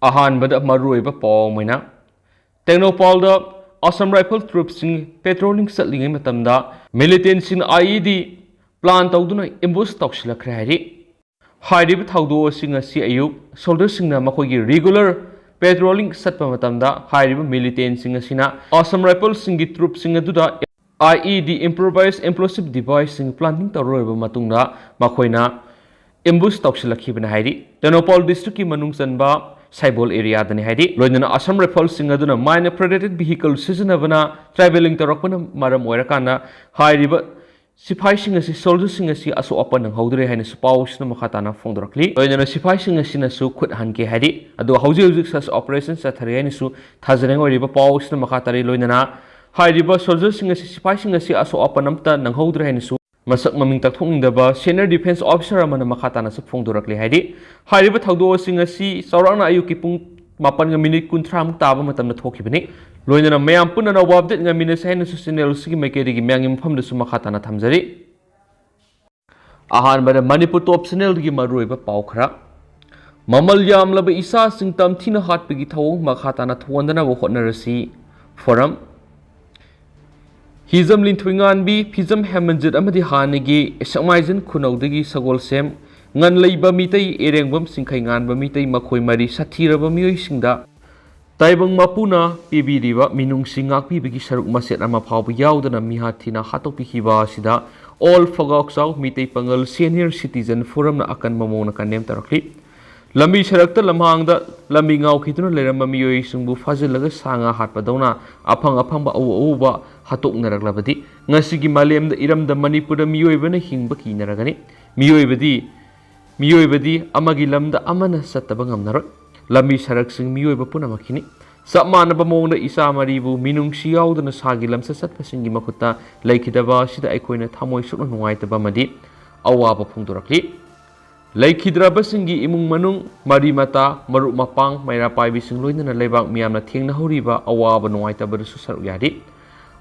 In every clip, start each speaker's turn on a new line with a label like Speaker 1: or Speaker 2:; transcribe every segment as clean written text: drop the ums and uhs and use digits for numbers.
Speaker 1: अहानबद मरुइबा पाव मैना Tengnoupal the Assam rifle troops patrolling चलिंग मतमदा मिलिटेंट सिंह IED प्लान तौदुना एम्बुश तौसिलखरे हाइरि हाइरिब थौदो सिंह असि अयुक सोल्डर सिंह मखोगी रेगुलर पेट्रोलिंग चटप मतमदा हाइरिब मिलिटेंट सिंह असिना असम राइफल सिंह ट्रूप सिंह अदुदा IED improvised explosive device सिंह प्लानिंग तौरोइबा मतुंगदा मखोइना एम्बुश तौसिलखिबना हाइरि टेक्नोपॉल डिस्ट्रिक्ट की मनुंग चनबा साइबोल एरिया दने हाइरि लोइना असम राइफल सिंह अदुना माइन प्रेडेटेड व्हीकल सिजनबना ट्रैवलिंग तौरकपना मरम ओइरकाना हाइरिब सिपाही सिंह असि सोल्जर सिंह असि असो अपन नंगहौदरे हाइना सुपाउसना मखाताना फोंदरकली लोइना सिपाही सिंह असिना सु खुद हानके हाइरि अदु हौजि हौजि सस ऑपरेशन चथरे हाइना सु थाजरेंग ओइरिबा पाउसना मखातारि लोइना हाइरिबा सोल्जर सिंह असि सिपाही सिंह असि असो अपन अमता नंगहौदरे हाइना सु मसक ममिंग तकथोंगदबा सीनियर डिफेंस ऑफिसर अमना मखाताना सु फोंदरकली हाइरि हाइरिबा थौदो सिंह असि सौराना अयुकी पुंग 8:30 मुक ताबा मतमना थोखिबनि लोइना मयाम पुनना नवा अपडेट ngamiना सैन सु चैनल सिगी मेकेरी की म्यांगि मफम दसु मखाताना थमजरि आहान बरे मणिपुर टॉप चैनल की मरुइबा पाव खरा ममल यामलब इसा सिंग तमथिना हाटपगी थौंग मखाताना थोंदना वो होटनरसी forum Hijam लिंथुइंगानबी फिजम हेमंजित अमदि हानिगी समाइजन खुनौदगी Sagol same ngन leiba mitei erengbam singkhai nganba mitei makhoi mari sathiraba mioi singda taibang mapuna pibiriba minung singak pibigi saruk maset ama phawbu yaudana mihathina hatopi hiba sida all fogok saw mitei pangal senior citizen forum na akan mamona kanem tarakli lambi sarakta lamhangda lambi ngau khituna leramba mioi singbu fajilaga sanga hatpadona aphang aphangba awuba hatok naraklabadi ngasigi malemda iramda manipura mioi bana hingba kinaragani मियोइबदी अमगी लमदा अमन सत्तब ngamnaroi lami sarak sing मियोइब पुनमखिनि sapmanaba mongda isa maribu minungsi yaudana sagi lamsa satpa singi makuta laikidaba sida aikoina thamoi sukna nuaitaba madi awaba phungdurakli laikhidraba singi imung manung mari mata maru mapang maira paibi sing loinana leibak miyamna thengna horiba awaba nuaitaba su saru yadi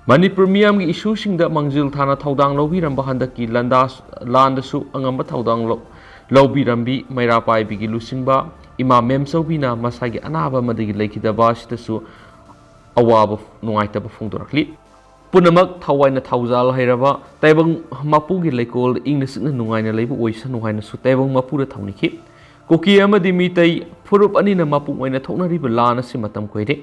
Speaker 1: Manipur miyam gi issue singda mangjil thana thaudang lobiramba handaki landasu angamba thaudang lobbirambi maira paibigi lusingba ima memsobina masagi anaba madigi laikidaba sitasu awaba nuaitaba phungdorakli punamak thawaina thaujal hairaba taibang mapugi laikol inglisna nuaina leibu oisa nuaina su taibang mapura thauniki koki amadi mitai furup anina mapu oina thoknariba lana simatam koide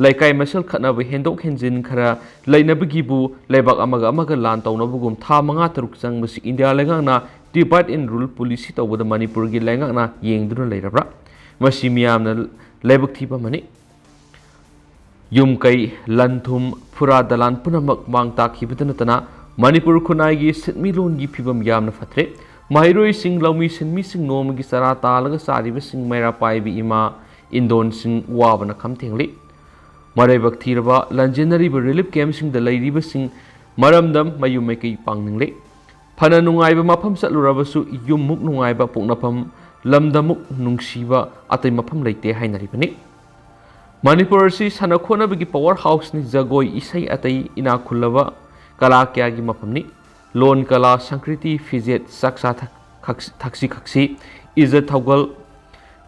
Speaker 1: laikai masal khatnaba hendok henjin khara lainabigibu leibak amaga lan tawnabugum tha manga taruk changbasi india lengangna divide and rule policy tawda manipur gi lengangna yengduna leirabra masi miyamna leibak thiba mani yumkai lanthum phura dalan punamak mangta khibadana tana manipur khunai gi sitmilon gi phibam yamna fatre mairoi sing laumi sinmi sing nom gi sara talaga sariba sing maira paibi ima indon sing wabana khamthengli Maraibak thiraba lanjenari relief camp sing da lairiba sing maramdam mayumaikai pangningle phana nungaiba mafam satlurabasu yummuk nungaiba poknapam lamdamuk nungsiba atai mafam leite hainaribani Manipur si sanakhona bagi power house ni jagoi isai atai ina khulaba kala kya gi mafamni lon kala sankriti fijet saksa thaksi izat thawgal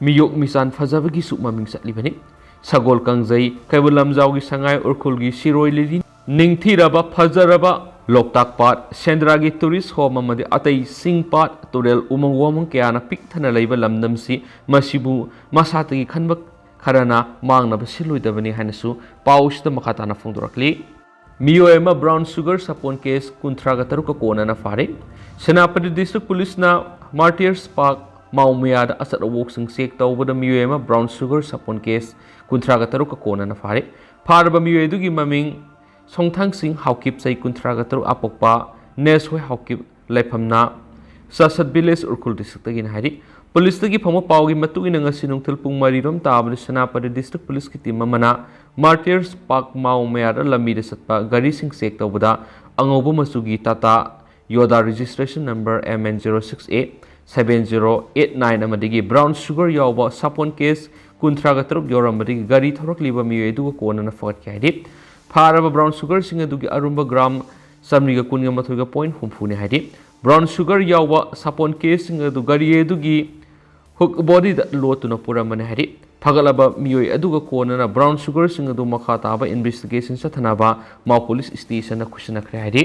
Speaker 1: miyok misan fajabagi sukmaming satlibani Sagol kangjai kaibulam jaugi sangai urkhulgi siroi liri ningthiraba fajaraba loktak pat sendragi tourist home amadi atai singpat turel umangwamang kyana pikthana leiba lamdamsi masibu masatagi khanba kharana mangnaba siloidabani hanasu pausda makhatana phongdorakli miyoema brown sugar sapon case kunthraga taruka kona na fare senapati district police na martyrs park Maumiyada asat awok sing sek tawbada miyoema brown sugar sapon case kunthraga taruka kona na fare pharba miyoedu gi maming songthang sing haukip sai kunthraga taru apokpa neswe haukip laifamna sasat village urkul district gi hari police gi phamo pawgi matugi nanga sinungthil pung marirom tabri senapati district police ki team mana martyrs park maumiyada lambi de satpa gari sing sek tawbada angobu masugi tata yoda registration number MN068 7089 amadigi brown sugar yawba sapon case kunthraga taruk yoramadigi gari thorokliba miyedu kona na fort kaidi pharaba brown sugar singa dugi arumba gram samriga kunga mathuga point humfune haidi brown sugar yawba sapon case singa du gari edugi hook body da lotuna puramane haidi ꯐꯒꯠꯂꯕ ꯃꯤꯑꯣꯏ ꯑꯗꯨꯒ ꯀꯣꯟꯅꯅ brown ꯁꯨꯒꯔꯁꯤꯡ ꯑꯗꯨ ꯃꯈꯥ ꯇꯥꯕ investigation ꯆꯠꯊꯅꯕ Mao police ꯁ꯭ꯇꯦꯁꯟꯗ ꯈꯨꯠꯁꯤꯟꯅꯈ꯭ꯔꯦ ꯍꯥꯏꯔꯤ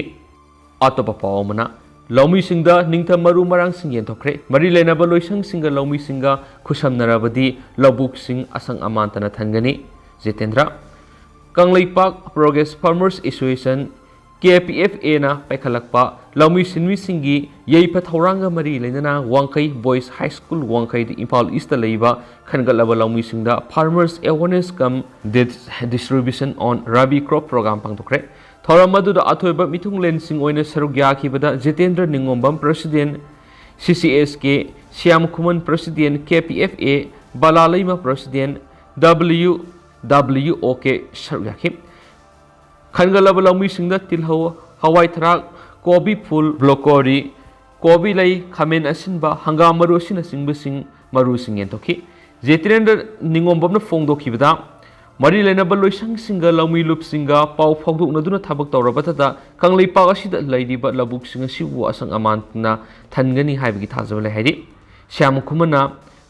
Speaker 1: ꯑꯇꯣꯞꯄ ꯄꯥꯎ ꯑꯃꯅ ꯂꯧꯃꯤꯁꯤꯡꯗ ꯅꯤꯡꯊꯝ ꯃꯔꯨ ꯃꯔꯥꯡꯁꯤꯡ ꯌꯦꯟꯊꯣꯛꯈ꯭ꯔꯦ ꯃꯔꯤ ꯂꯩꯅꯕ ꯂꯣꯏꯁꯪꯁꯤꯡꯒ ꯂꯧꯃꯤꯁꯤꯡꯒ ꯈꯨꯠꯁꯝꯅꯔꯕꯗꯤ ꯂꯧꯕꯨꯛꯁꯤꯡ ꯑꯁꯪ ꯑꯃꯥꯟꯇꯅ ꯊꯟꯒꯅꯤ Jitendra Kangleipak progress farmers association KPFA ꯄꯥꯏꯈꯠꯂꯛꯄ ꯂꯧꯃꯤ ꯁꯤꯟꯃꯤꯁꯤꯡꯒꯤ ꯌꯩꯐ ꯊꯧꯔꯥꯡꯒ ꯃꯔꯤ ꯂꯩꯅꯅ ꯋꯥꯡꯈꯩ ꯕꯣꯏꯁ ꯍꯥꯏ ꯁ꯭ꯀꯨꯜ ꯋꯥꯡꯈꯩꯗ ꯏꯝꯐꯥꯜ ꯏꯁꯇ ꯂꯩꯕ ꯈꯟꯒꯠꯂꯕ ꯂꯧꯃꯤꯁꯤꯡꯗ farmers awareness cum distribution on rabi crop program ꯄꯥꯡꯊꯣꯛꯈ꯭ꯔꯦ ꯊꯧꯔꯝ ꯑꯗꯨꯗ ꯑꯊꯣꯏꯕ ꯃꯤꯊꯨꯡꯂꯦꯟꯁꯤꯡ ꯑꯣꯏꯅ ꯁꯔꯨꯛ ꯌꯥꯈꯤꯕꯗ Jitendra Ningombam president CCSK Shyam Khuman president KPFA ꯕꯂꯥꯂꯩꯃ ꯄ꯭ꯔꯁꯤꯗꯦꯟ WWOK ꯁꯔꯨꯛ ꯌꯥꯈꯤ खनगलब लौमीसिंग तिलहौ हवाई थराक कोबी फूल ब्रोकोली कोबी लई खमेन असिनबा हंगाम मरु असिनचिंबसिंग मरुसिंग येंथोखि जेतिरेंद्र निंगोंबमना फोंदोखिबदा मरी लेनब लोइसंगसिंगा लौमी लुपसिंगा पाउ फौदोकनदुना थबक तौरबतदा कंगलैपाक असिदा लैरिबा लबुकसिंग असिबु असंग अमानतना थनगनी हाइबगी थाजब ले हाइरि श्याम खुमना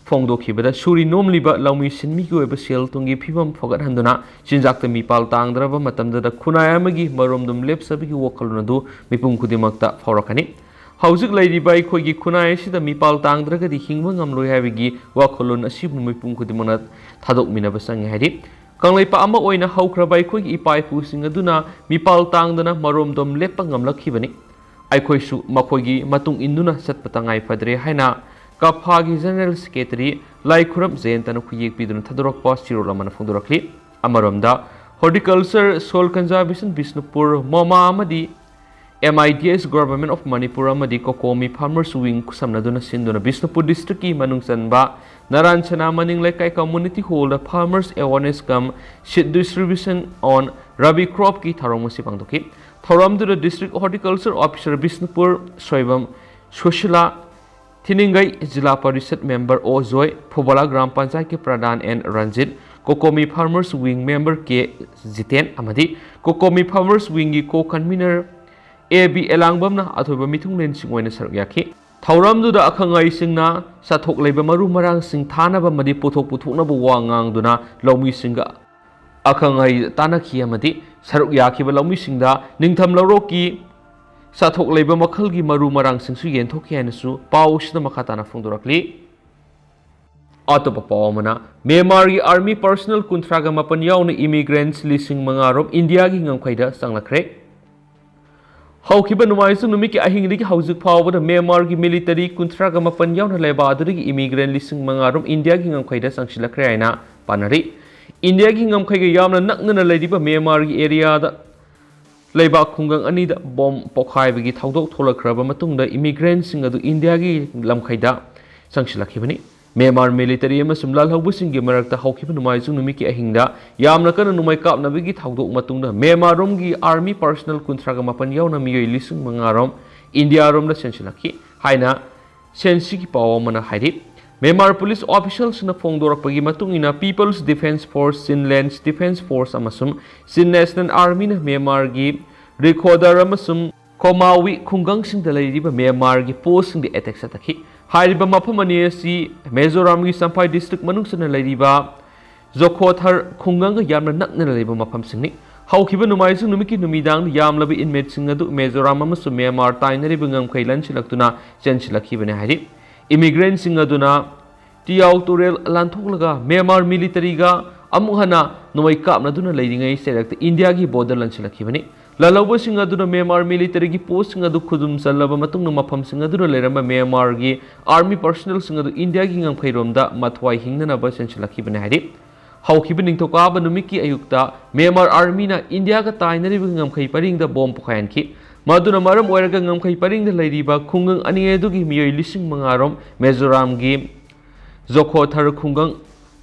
Speaker 1: फोंदोखिबदा सुरी नोमलिबा लौमी सिनमिगी ओइबा सेल तुंगी फिबम फगतहंदुना चिंजाक्ता मिपाल तांगद्रबा मतमददा खुनाय अमगी मरोमदुम लेपसबगी वखलुनदु मिपुम खुदिमक्ता फौरकनि हौजिक लैरिबा अखोइगी खुनाय असिदा मिपाल तांगद्रगदि हिंबा ngamloi हाइबगी वखलुन असिबु मिपुम खुदिमना थादोकमिनबा संगे हाइरि कंगलैपा अमा ओइना हौख्रबा अखोइगी इपाइपुसिंग अदुना मिपाल तांगदना मरोमदुम लेपपा ngamlakkhibani अखोइसु मखोइगी मतुंग इन्दुना चटपा तंगाइ फदरे हाइना कफागी जनरल सेक्रेटरी लाइखुरम जयंतन खुयेक पिदुन थदोरकपा सिरोल अमन फोंदोरखली अमरोमदा हॉर्टिकल्चर सोल कंजर्वेशन बिष्णुपुर मोमा अमदी MIDS गवर्नमेंट ऑफ मणिपुर अमदी कोकोमी फार्मर्स विंग खुसमनदुना सिंदुना बिष्णुपुर डिस्ट्रिक्ट की मनुंग चनबा नारायणसना Maning Leikai community hall the farmers awareness cum seed distribution on rabi crop की थौरंगमसी पांगदोखि थौरमदुदा district horticulture officer Bishnupur Soibam Sushila Thinungei zila parishad member O Joy Phubala gram panchayat के pradhan N Ranjit COCOMI farmers wing member K Jiten अमदी कोकोमी फार्मर्स विंग की को कन्वीनर AB एलांगबमना अथोइबा मिथुंगलेनसिंग ओइना सरुक याखि थौरमदुदा अखंगाइसिंगना साथोक लैबा मरु मरांगसिंग थानबा मदि पोथोक पुथोकनबा वा ngang लौमीसिंगा अखंगाइ तानखि अमदी सरुक याखिबा लौमीसिंगदा निंगथम लौरोकी साथोक लैबा मखलगी मरु मरांगसिंगसु येंथोखि हाइनसु पाउसिदा मखाताना फोंदोरखली अतोप पावमना म्यांमार की आर्मी पर्सनल कुंथ्रागा मपन याउन इमिग्रेंट्स लिसिंग मंगारोम इंडिया की ngamkhaida संगलखरे हौखिबा नुमाइसु नुमि की अहिंगदि हौजुक फावबदा म्यांमार की मिलिटरी कुंथ्रागा मपन याउन लेबा अदुगी इमिग्रेंट लिसिंग मंगारोम इंडिया की ngamkhaida संगसिलखरे हाइना पानरी इंडिया की ngamkhaiga यामना नक्नना लैदिबा म्यांमार की एरिया दा लेबा खुंगंग अनिदा बॉम पोखाइबगी थौदोक थोलखरबा मतुंगदा इमिग्रेंट्सिंग अदु इंडिया की लमखैदा संगसिलखिबनी म्यांमार मिलिटरी अमसुम लालहौबसिंगी मरक्ता हौखिबा नुमाइसु नुमि की अहिंगदा यामना कन नुमाइ कापनबगी थौदोक मतुंगदा म्यांमार रोमगी आर्मी पर्सनल कुंथ्रागा मपन याउना मियोइ लिसिंग मंगारोम इंडिया रोमदा सेंसिलखि हाइना सेंसिगी पावमना हाइरि म्यांमार पुलिस ऑफिशियल्स न फोंदोरपगी मतुंगिना people's defence force Chinland defence force अमसुम सिन नेशनल आर्मी न म्यांमार की रिकॉर्डर अमसुम खोमावी खुंगंगसिंगदा लैरिबा म्यांमार की पोस्टसिंगदि अटैक सतखि हाइरिबा मफम अनि असि मिजोराम की संफाई डिस्ट्रिक्ट मनुंगसना लैरिबा जोखोथर खुंगंग यामना नक्नना लैबा मफमसिंगनि हौखिबा नुमाइसु नुमिकी नुमिदांग यामलबा इनमेटसिंग अदु मिजोराम अमसुम म्यांमार ताइनरिबा ngamkhai lanchilakuna chenchilakibane हाइरि इमिग्रेंट सिंग अदुना तियाउ तुरेल लांथोकलगा म्यांमार मिलिटरीगा अमुहना नोई कापनदुना लैरिंगै सेरक्ट इंडिया की बॉर्डर लंचलखिबनी ललौबा सिंग अदुना म्यांमार मिलिटरी की पोस्ट सिंग अदु खुदुम चलबा मतुंग मफम सिंग अदुना लेरम म्यांमार की आर्मी पर्सनल सिंग अदु इंडिया की ngamkhaiромda मथवाई हिंगनबा सेंचलखिबने हाइरि हौखिबा निंथोकाबा नुमिकी अयुक्ता म्यांमार आर्मी ना इंडिया का ताइनरिबा ngamkhai paringda बॉम्ब पोखायनखि मधुना मरम ओइरगा ngamkhai paringda लैरिबा खुंगंग अनि एदुगी मियोइ लिसिंग मंगारोम मिजोराम की जोखोथर खुंगंग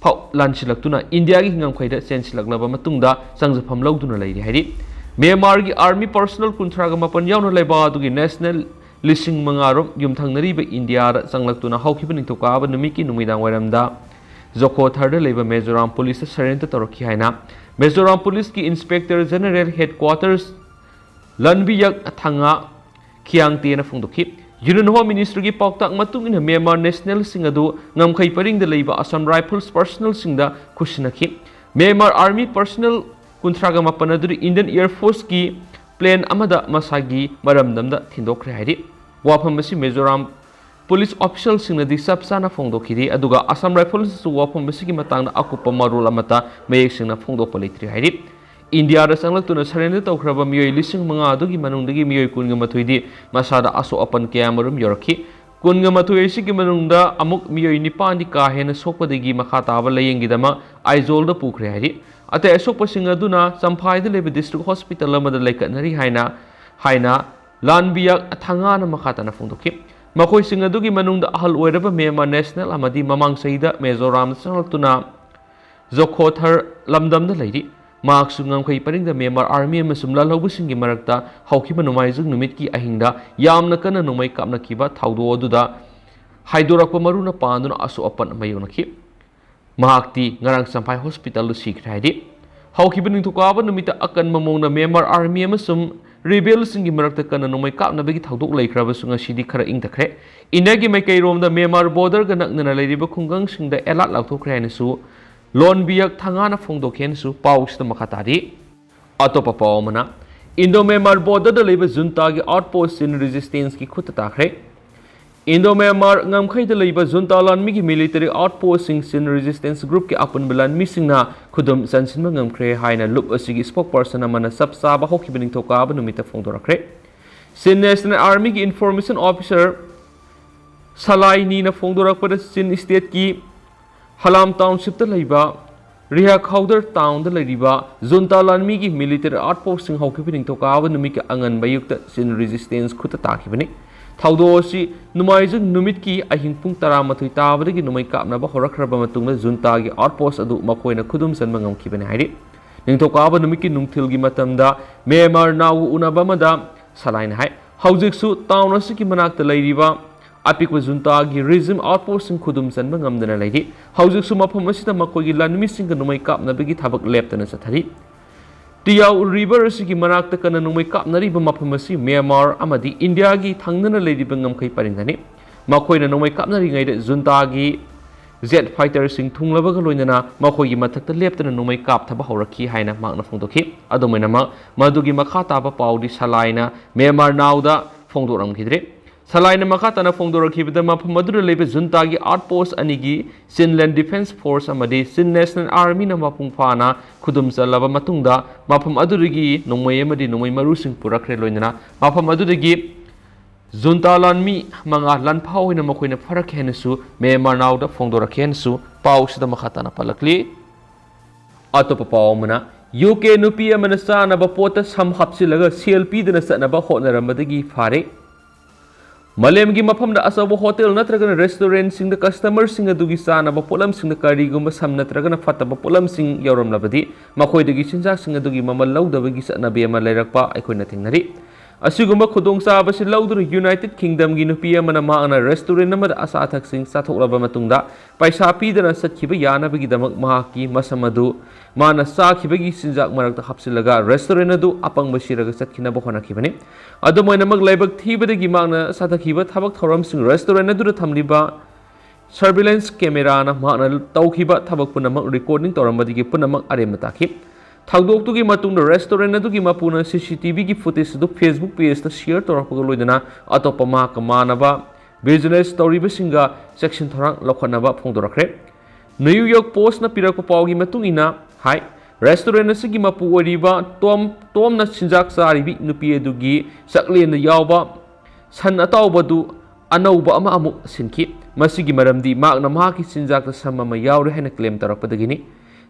Speaker 1: फाउ लांचिलक्तुना इंडिया की ngamkhaida चेंचलक्लबा मतुंगदा संजफम लौदुना लैरि हाइरि म्यांमार की आर्मी पर्सनल कुंथ्रागा मपन याउना लैबा अदुगी नेशनल लिसिंग मंगारोम युमथंगनरिबा इंडिया दा संगलक्तुना हौखिबा निंथोकाबा नुमिकी नुमिदांग वरमदा जोखोथरदा लैबा मिजोराम पुलिस सरेंडर तौरखि हाइना मिजोराम पुलिस की inspector general headquarters Lanbiak Thanga खियांगतेना फोंदोखि यूनियन होम मिनिस्टर की पाउताक मतुंग इन म्यांमार नेशनल सिंह अदु ngamkhai paring da leiba Assam Rifles personnel sing da khusinakhi Myanmar Army personnel kunthraga mapan adu Indian Air Force ki plane amada masagi maramdam da thindokre hairi wafam basi Mizoram police official sing na di sapsana phongdokhiri aduga Assam Rifles su wafam basi ki matang da akupa marul amata mayek sing na phongdokpa leitri hairi India da sanglak tuna surrender tawkhraba miyoi lising manga adugi manungdagi miyoi kunga mathuidi masada aso apan kayamarum yorki kunga mathui si ki manungda amuk miyoi nipan di ka hena sokpadagi makha taba layengidama aizol da pukre hari ate asokpa sing aduna samphai da lebe district hospital amada laikatnari haina lanbiyak athangana makha tana phongdokhi makhoi sing adugi manungda ahal oiraba Myanmar national amadi mamang saida Mizoram sanglak tuna Zokhothar lamdam da leiri Mark Sungamkhai paring da Myanmar Army amasum lalhobusing gi marakta haukiba numaizung numit ki ahingda yamna kana numai kapna kiba thaudo aduda haidorakpa maruna panduna asu apan mayonakhi mahakti ngarang sampai hospital lu sikhraidi haukiba ningthukaba numita akan mamongna Myanmar Army amasum rebel sing gi marakta kana numai kapna bagi thaudok laikhraba sunga sidi khara ingtakhre India gi maikai romda Myanmar border ga nakna leiriba khungang singda elat laukthokre hainasu Lon biyak thangana phongdokhen su paus da makhatari atopa pawmana Indo-Myanmar border da leiba junta gi outpost in resistance ki khut takhre Indo-Myanmar ngamkhai da leiba junta lanmi gi military outpost in resistance group ki apun bilan misingna khudum sansinma ngamkhre haina lup asigi spokesperson amana sabsa ba hokibening thoka ba numita phongdorakre Sin National Army ki information officer Salai ni na phongdorakpa Sin state ki Halam Township da leiba Riha Khawdar Town da leiriba Junta Lanmi gi military outpost sing haukipining tokawa numit ki angan bayukta sin resistance khuta takhibani thaudo si numaizung numit ki ahing pung 13 tabadagi numai kapnaba horakraba matungna junta gi outpost adu makoina khudum sanma ngamkhibani hairi ningthokawa numit ki nungthil gi matamda Myanmar naw unaba mada salaina hai haujik su town asi ki manak ta leiriba Apikwa junta gi regime outpost sing khudum sanba ngamdana leiri haujik su mafam asida makoi gi lanmi sing ka numai kapna bagi thabak leptana sathari Tiyau river asigi manakta kana numai kapnari ba mafam asi Myanmar amadi India gi thangnana leiri ba ngamkhai paringani makoina numai kapnari ngaida junta gi jet fighter sing thunglaba ga loinana makoi gi mathakta leptana numai kap thaba horakhi haina makna phongdokhi adomaina ma madugi makha taba paudi salaina Myanmar nauda phongdoramkhidre Salaina makatana phongdorakhibada mafam adura leiba junta gi outpost anigi Sinland Defense Force amadi Sin National Army na mapung phana khudum chalaba matungda mafam adurigi nongmai amadi nongmai maru sing purakre loinana mafam adurigi junta lanmi manga lanphau ina makoina pharak henasu Myanmar nauda phongdorakhensu pausida makatana palakli atopa pawmana UK nupi amana sanaba pota sam hapsilaga CLP dana sanaba hotnarambadagi phare Malem gi mafam da asaba hotel natragana restaurant sing da customer sing adugi sanaba polam sing da kari gumba sam natragana fataba polam sing yoram labadi makhoi dagi sinja sing adugi mamal laudabagi sanabe ama lairakpa aikoina thengnari asigumba khudong saba si laudur United Kingdom gi nupi amana maana restaurant amada asa thak sing sathoklaba matungda paisa pidana satkiba yanabagi damak mahaki masamadu mana sakibagi sinjak marakta hapsilaga restaurant adu apangba siraga satkina bokhona kibani adumoina mag laibak thibadagi magna sathakhiba thabak thoram sing restaurant adu thamliba surveillance camera na magna tawkhiba thabak punamak recording torambadigi punamak aremna takhi thagdoktugi matungda restaurant adugi mapuna CCTV gi footage adu Facebook page ta share torapaga loidana atopa ma kamanaba business toriba singa section thorang lokhanaba phongdorakre New York Post na pirakpa pawgi matungina hai restaurant asigi mapu oriba tom na sinjak saribi nupi adugi saklen na yawba san atawbadu anauba ama amuk sinki masigi maramdi magna mahaki sinjak ta samama yawre hena claim tarakpadagini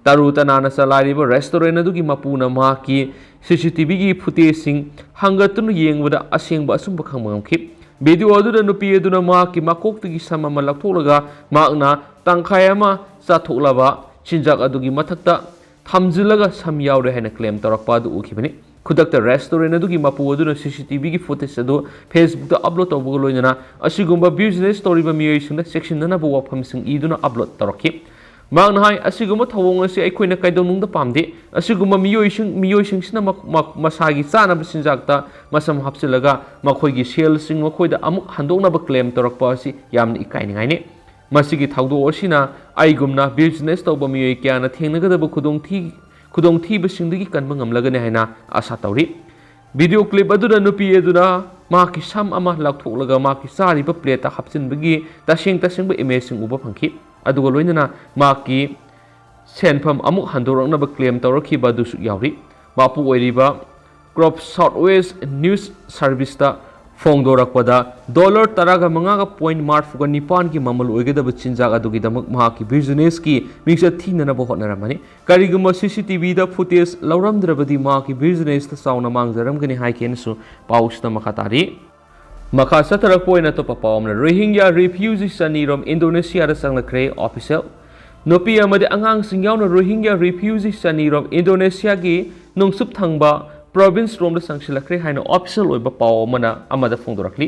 Speaker 1: taru tanana salariba restaurant adugi mapuna mahaki CCTV gi footage sing hangatunu yengwada asengba asumba khangmamki video adu nupi aduna mahaki makoktugi samama laktolaga magna tangkhai ama sathoklaba sinjak adugi mathakta thamjilaga sam yawre hena claim tarakpa adu ukhibani khudakta restaurant adugi mapu aduna CCTV gi footage adu Facebook da upload tawbuga loinana asigumba business story ba miyoi singda section nana bu wafam sing iduna upload tarakhi ꯃꯍꯥꯛꯅ ꯍꯥꯏ ꯑꯁꯤꯒꯨꯝꯕ ꯊꯧꯑꯣꯡ ꯑꯁꯤ ꯑꯩꯈꯣꯏꯅ ꯀꯩꯗꯧꯅꯨꯡꯗ ꯄꯥꯝꯗꯦ ꯑꯁꯤꯒꯨꯝꯕ ꯃꯤꯑꯣꯏꯁꯤꯡꯁꯤꯅ ꯃꯁꯥꯒꯤ ꯆꯥꯅꯕ ꯆꯤꯟꯖꯥꯛꯇ ꯃꯁꯝ ꯍꯥꯞꯆꯤꯜꯂꯒ ꯃꯈꯣꯏꯒꯤ ꯁꯦꯜꯁꯤꯡ ꯃꯈꯣꯏꯗ ꯑꯃꯨꯛ ꯍꯟꯗꯣꯛꯅꯕ ꯀ꯭ꯂꯦꯝ ꯇꯧꯔꯛꯄ ꯑꯁꯤ ꯌꯥꯝꯅ ꯏꯀꯥꯏꯅꯤꯡꯉꯥꯏꯅꯤ ꯃꯁꯤꯒꯤ ꯊꯧꯗꯣꯛ ꯑꯁꯤꯅ ꯑꯩꯒꯨꯝꯅ ꯕꯤꯖꯤꯅꯦꯁ ꯇꯧꯕ ꯃꯤꯑꯣꯏ ꯀꯌꯥꯅ ꯊꯦꯡꯅꯒꯗꯕ ꯈꯨꯗꯣꯡꯊꯤꯕꯁꯤꯡꯗꯒꯤ ꯀꯟꯕ ꯉꯝꯂꯒꯅꯤ ꯍꯥꯏꯅ ꯑꯥꯁꯥ ꯇꯧꯔꯤ ꯚꯤꯗꯤꯑꯣ ꯀ꯭ꯂꯤꯞ ꯑꯗꯨꯗ ꯅꯨꯄꯤ ꯑꯗꯨꯅ ꯃꯍꯥꯛꯀꯤ ꯁꯝ ꯑꯃ ꯂꯧꯊꯣꯛꯂꯒ ꯃꯍꯥꯛꯀꯤ ꯆꯥꯔꯤꯕ ꯄ꯭ꯂꯦꯠꯇ ꯍꯥꯞꯆꯤꯟꯕꯒꯤ ꯇꯁꯦꯡꯕ ꯏꯃꯦꯖꯁꯤꯡ ꯎꯕ ꯐꯪꯈꯤ ꯑꯗꯨꯒ ꯂꯣꯏꯅꯅ ꯃꯍꯥꯛꯀꯤ ꯁꯦꯟꯐꯝ ꯑꯃꯨꯛ ꯍꯟꯗꯣꯔꯛꯅꯕ ꯀ꯭ꯂꯦꯝ ꯇꯧꯔꯛꯈꯤꯕ ꯑꯗꯨꯁꯨ ꯌꯥꯎꯔꯤ ꯃꯄꯨ ꯑꯣꯏꯔꯤꯕ ꯀ꯭ꯔꯣꯞ ꯁꯥꯎꯠ ꯋꯦꯁ ꯅ꯭ꯌꯨꯁ ꯁꯥꯔꯚꯤꯁꯇ ꯐꯣꯡꯗꯣꯔꯛꯄꯗ $13.94.9ꯒꯤ ꯃꯃꯜ ꯑꯣꯏꯒꯗꯕ ꯆꯤꯟꯖꯥꯛ ꯑꯗꯨꯒꯤꯗꯃꯛ ꯃꯍꯥꯛꯀꯤ ꯕꯤꯖꯤꯅꯦꯁꯀꯤ ꯃꯤꯡꯆꯠ ꯊꯤꯅꯅꯕ ꯍꯣꯠꯅꯔꯝꯃꯅꯤ ꯀꯔꯤꯒꯨꯝꯕ CCTVꯗ ꯐꯨꯇꯦꯖ ꯂꯧꯔꯝꯗ꯭ꯔꯕꯗꯤ ꯃꯍꯥꯛꯀꯤ ꯕꯤꯖꯤꯅꯦꯁꯇ ꯆꯥꯎꯅ ꯃꯥꯡꯖꯔꯝꯒꯅꯤ ꯍꯥꯏꯈꯤꯅꯁꯨ ꯄꯥꯎꯁꯤꯗ ꯃꯈꯥ ꯇꯥꯔꯤ ꯃꯈꯥ ꯆꯠꯊꯔꯛꯄ ꯑꯣꯏꯅ ꯑꯇꯣꯞꯄ ꯄꯥꯎ ꯑꯃꯅ ꯔꯣꯍꯤꯡꯒ꯭ꯌꯥ ꯔꯤꯐ꯭ꯌꯨꯖꯤ ꯆꯅꯤꯔꯣꯝ ꯏꯟꯗꯣꯅꯦꯁꯤꯌꯥꯗ ꯆꯪꯂꯛꯈ꯭ꯔꯦ ꯑꯣꯐꯤꯁꯤꯌꯦꯜ ꯅꯨꯄꯤ ꯑꯃꯗꯤ ꯑꯉꯥꯡꯁꯤꯡ ꯌꯥꯎꯅ ꯔꯣꯍꯤꯡꯒ꯭ꯌꯥ ꯔꯤꯐ꯭ꯌꯨꯖꯤ ꯆꯅꯤꯔꯣꯝ ꯏꯟꯗꯣꯅꯦꯁꯤꯌꯥꯒꯤ ꯅꯣꯡꯆꯨꯞ ꯊꯪꯕ ꯄ꯭ꯔꯣꯚꯤꯟꯁ ꯔꯣꯝꯗ ꯆꯪꯁꯤꯜꯂꯛꯈ꯭ꯔꯦ ꯍꯥꯏꯅ ꯑꯣꯐꯤꯁꯤꯌꯦꯜ ꯑꯣꯏꯕ ꯄꯥꯎ ꯑꯃꯗ ꯐꯣꯡꯗꯣꯔꯛꯂꯤ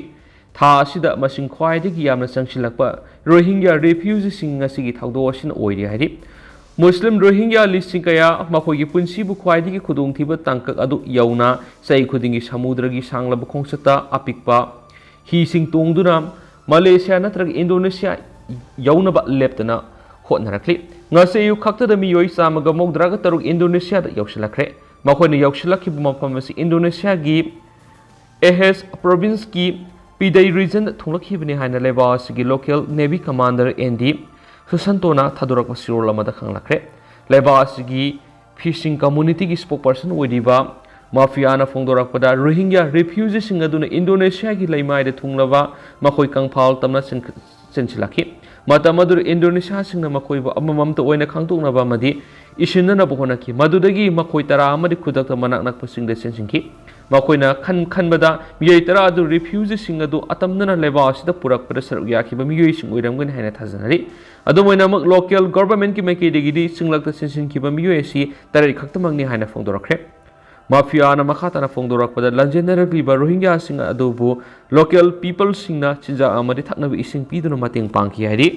Speaker 1: ꯊꯥ ꯑꯁꯤꯗ ꯃꯁꯤꯡ ꯈ꯭ꯋꯥꯏꯗꯒꯤ ꯌꯥꯝꯅ ꯆꯪꯁꯤꯜꯂꯛꯄ ꯔꯣꯍꯤꯡꯒ꯭ꯌꯥ ꯔꯤꯐ꯭ꯌꯨꯖꯤꯁꯤꯡ ꯉꯁꯤꯒꯤ ꯊꯧꯗꯣꯛ ꯑꯁꯤꯅ ꯑꯣꯏꯔꯤ ꯍꯥꯏꯔꯤ ꯃꯨꯁꯂꯤꯝ ꯔꯣꯍꯤꯡꯒ꯭ꯌꯥ ꯂꯤꯁꯤꯡ ꯀꯌꯥ ꯃꯈꯣꯏꯒꯤ ꯄꯨꯟꯁꯤꯕꯨ ꯈ꯭ꯋꯥꯏꯗꯒꯤ ꯈꯨꯗꯣꯡꯊꯤꯕ ꯇꯥꯡꯀꯛ ꯑꯗꯨ ꯌꯧꯅ ꯆꯍꯤ ꯈꯨꯗꯤꯡꯒꯤ ꯁꯃꯨꯗ꯭ꯔꯒꯤ ꯁꯥꯡꯂꯕ ꯈꯣꯡꯆꯠꯇ ꯑꯄꯤꯛꯄ ꯍꯤꯁꯤꯡ ꯇꯣꯡꯗꯨꯅ ꯃꯂꯦꯁꯤꯌꯥ ꯅꯠꯇ꯭ꯔꯒ ꯏꯟꯗꯣꯅꯦꯁꯤꯌꯥ ꯌꯧꯅꯕ ꯂꯦꯞꯇꯅ ꯍꯣꯠꯅꯔꯛꯂꯤ ꯉꯁꯤ ꯑꯌꯨꯛ ꯈꯛꯇꯗ ꯃꯤꯑꯣꯏ 136 ꯏꯟꯗꯣꯅꯦꯁꯤꯌꯥꯗ ꯌꯧꯁꯤꯜꯂꯛꯈ꯭रे ꯃꯈꯣꯏꯅ ꯌꯧꯁꯤꯜꯂꯛꯈꯤꯕ ꯃꯐꯝ ꯑꯁꯤ ꯏꯟꯗꯣꯅꯦꯁꯤꯌꯥꯒꯤ ꯑꯦꯍꯦꯁ ꯄ꯭ꯔꯣꯚꯤꯟꯁꯀꯤ ꯄꯤꯗꯩ ꯔꯤꯖꯟꯗ ꯊꯨꯡꯂꯛꯈꯤꯕꯅꯤ ꯍꯥꯏꯅ ꯂꯩꯕꯥꯛ ꯑꯁꯤꯒꯤ ꯂꯣꯀꯦꯜ ꯅꯦꯚꯤ ꯀꯃꯥꯟꯗꯔ ꯑꯦꯟꯗꯤ ꯁꯨꯁꯟꯇꯣꯅ ꯊꯥꯗꯣꯔꯛꯄ ꯁꯤꯔꯣꯜ ꯑꯃꯗ ꯈꯪꯂꯛꯈ꯭रे ꯂꯩꯕꯥꯛ ꯑꯁꯤꯒꯤ ꯐꯤꯁꯤꯡ ꯀꯝꯃꯨꯅꯤꯇꯤꯒꯤ ꯁ꯭ꯄꯣꯛꯄꯔꯁꯟ ꯑꯣꯏꯔꯤꯕ ꯃꯥꯐꯤꯌꯥꯅ ꯐꯣꯡꯗꯣꯔꯛꯄꯗ ꯔꯣꯍꯤꯡꯒ꯭ꯌꯥ ꯔꯤꯐ꯭ꯌꯨꯖꯤꯁꯤꯡ ꯑꯗꯨꯅ ꯏꯟꯗꯣꯅꯦꯁꯤꯌꯥꯒꯤ ꯂꯩꯃꯥꯏꯗ ꯊꯨꯡꯂꯕ ꯃꯈꯣꯏ ꯀꯪꯐꯥꯜ ꯇꯝꯅ ꯆꯦꯟꯁꯤꯜꯂꯛꯈꯤ ꯃꯇꯝ ꯑꯗꯨꯗ ꯏꯟꯗꯣꯅꯦꯁꯤꯌꯥꯁꯤꯡꯅ ꯃꯈꯣꯏꯕꯨ ꯑꯃꯃꯝꯇ ꯑꯣꯏꯅ ꯈꯪꯗꯣꯛꯅꯕ ꯑꯃꯗꯤ ꯏꯁꯤꯟꯅꯅꯕ ꯍꯣꯠꯅꯈꯤ ꯃꯗꯨꯗꯒꯤ ꯃꯈꯣꯏ 10 ꯑꯃꯗꯤ ꯈꯨꯗꯛꯇ ꯃꯅꯥꯛ ꯅꯛꯄꯁꯤꯡꯗ ꯆꯦꯟꯁꯤꯟꯈꯤ ꯃꯈꯣꯏꯅ ꯈꯟꯕꯗ ꯃꯤꯑꯣꯏ 10 ꯑꯗꯨ ꯔꯤꯐ꯭ꯌꯨꯖꯤꯁꯤꯡ ꯑꯗꯨ ꯑꯇꯝꯅꯅ ꯂꯩꯕꯥꯛ ꯑꯁꯤꯗ ꯄꯨꯔꯛꯄꯗ ꯁꯔꯨꯛ ꯌꯥꯈꯤꯕ ꯃꯤꯑꯣꯏꯁꯤꯡ ꯑꯣꯏꯔꯝꯒꯅꯤ ꯍꯥꯏꯅ ꯊꯥꯖꯅꯔꯤ ꯑꯗꯨꯝ ꯑꯣꯏꯅꯃꯛ ꯂꯣꯀꯦꯜ ꯒꯚꯔꯟꯃꯦꯟꯠꯀꯤ ꯃꯥꯏꯀꯩꯗꯒꯤꯗꯤ ꯆꯤꯡꯂꯛꯇ ꯆꯦꯟꯁꯤꯟꯈꯤꯕ ꯃꯤꯑꯣꯏ ꯑꯁꯤ 9 ꯈꯛꯇꯃꯛꯅꯤ ꯍꯥꯏꯅ ꯐꯣꯡꯗꯣꯔꯛꯈ꯭रे ꯃꯥꯐꯤꯌꯥꯅ ꯃꯈꯥ ꯇꯥꯅ ꯐꯣꯡꯗꯣꯔꯛꯄꯗ ꯂꯟꯖꯦꯟꯅꯔꯛꯂꯤꯕ ꯔꯣꯍꯤꯡꯒ꯭ꯌꯥꯁꯤꯡ ꯑꯗꯨꯕꯨ ꯂꯣꯀꯦꯜ ꯄꯤꯄꯜꯁꯤꯡꯅ ꯆꯤꯟꯖꯥꯛ ꯑꯃꯗꯤ ꯊꯛꯅꯕ ꯏꯁꯤꯡ ꯄꯤꯗꯨꯅ ꯃꯇꯦꯡ ꯄꯥꯡꯈꯤ ꯍꯥꯏꯔꯤ